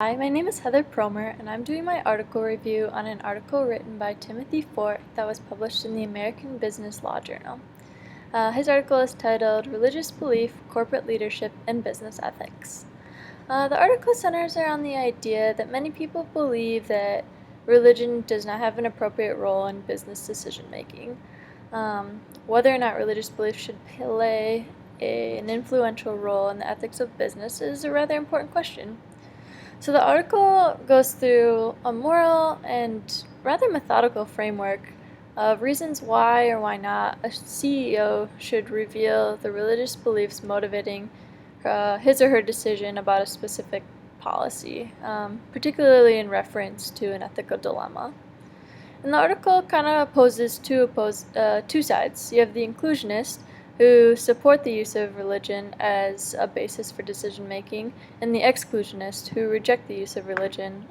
Hi, my name is Heather Promer, and I'm doing my article review on an article written by Timothy Fort that was published in the American Business Law Journal. His article is titled Religious Belief, Corporate Leadership, and Business Ethics. The article centers around the idea that many people believe that religion does not have an appropriate role in business decision making. Whether or not religious belief should play an influential role in the ethics of business is a rather important question. So the article goes through a moral and rather methodical framework of reasons why or why not a CEO should reveal the religious beliefs motivating his or her decision about a specific policy, particularly in reference to an ethical dilemma. And the article kind of poses two sides. You have the inclusionist, who support the use of religion as a basis for decision making, and the exclusionist, who reject the use of religion,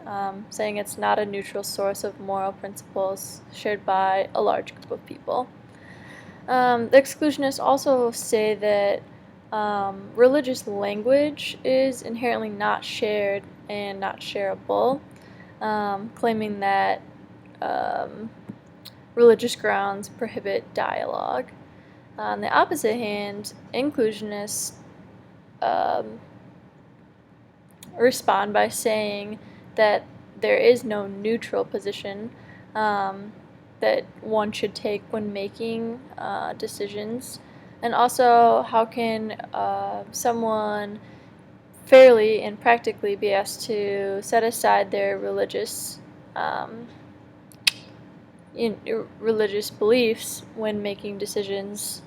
saying it's not a neutral source of moral principles shared by a large group of people. The exclusionists also say that religious language is inherently not shared and not shareable, claiming that religious grounds prohibit dialogue. On the opposite hand, inclusionists respond by saying that there is no neutral position that one should take when making decisions, and also how can someone fairly and practically be asked to set aside their religious religious beliefs when making decisions,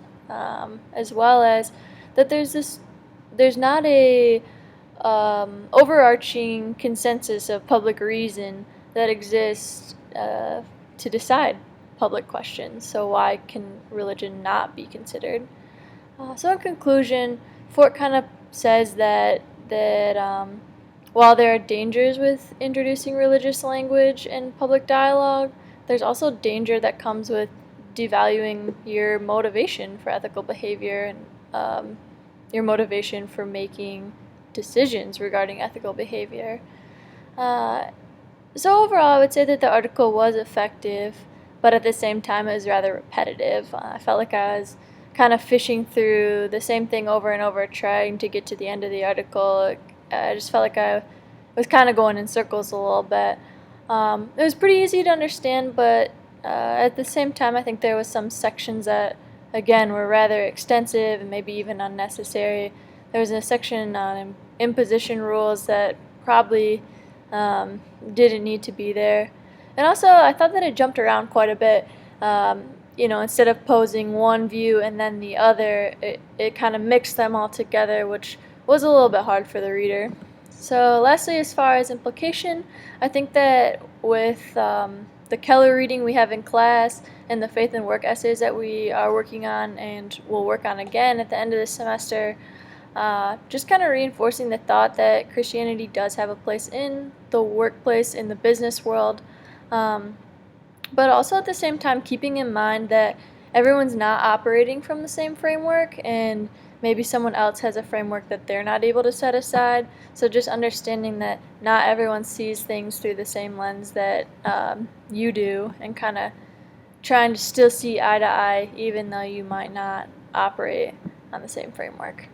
as well as that there's not a overarching consensus of public reason that exists to decide public questions. So why can religion not be considered? So in conclusion, Fort kind of says that while there are dangers with introducing religious language in public dialogue, there's also danger that comes with devaluing your motivation for ethical behavior and your motivation for making decisions regarding ethical behavior. So overall, I would say that the article was effective, but at the same time, it was rather repetitive. I felt like I was kind of fishing through the same thing over and over, trying to get to the end of the article. I just felt like I was kind of going in circles a little bit. It was pretty easy to understand, but at the same time, I think there was some sections that, again, were rather extensive and maybe even unnecessary. There was a section on imposition rules that probably didn't need to be there. And also, I thought that it jumped around quite a bit. Instead of posing one view and then the other, it kind of mixed them all together, which was a little bit hard for the reader. So lastly, as far as implication, I think that with the Keller reading we have in class and the faith and work essays that we are working on and will work on again at the end of the semester, just kind of reinforcing the thought that Christianity does have a place in the workplace, in the business world, but also at the same time keeping in mind that everyone's not operating from the same framework, and maybe someone else has a framework that they're not able to set aside. So just understanding that not everyone sees things through the same lens that you do, and kind of trying to still see eye to eye even though you might not operate on the same framework.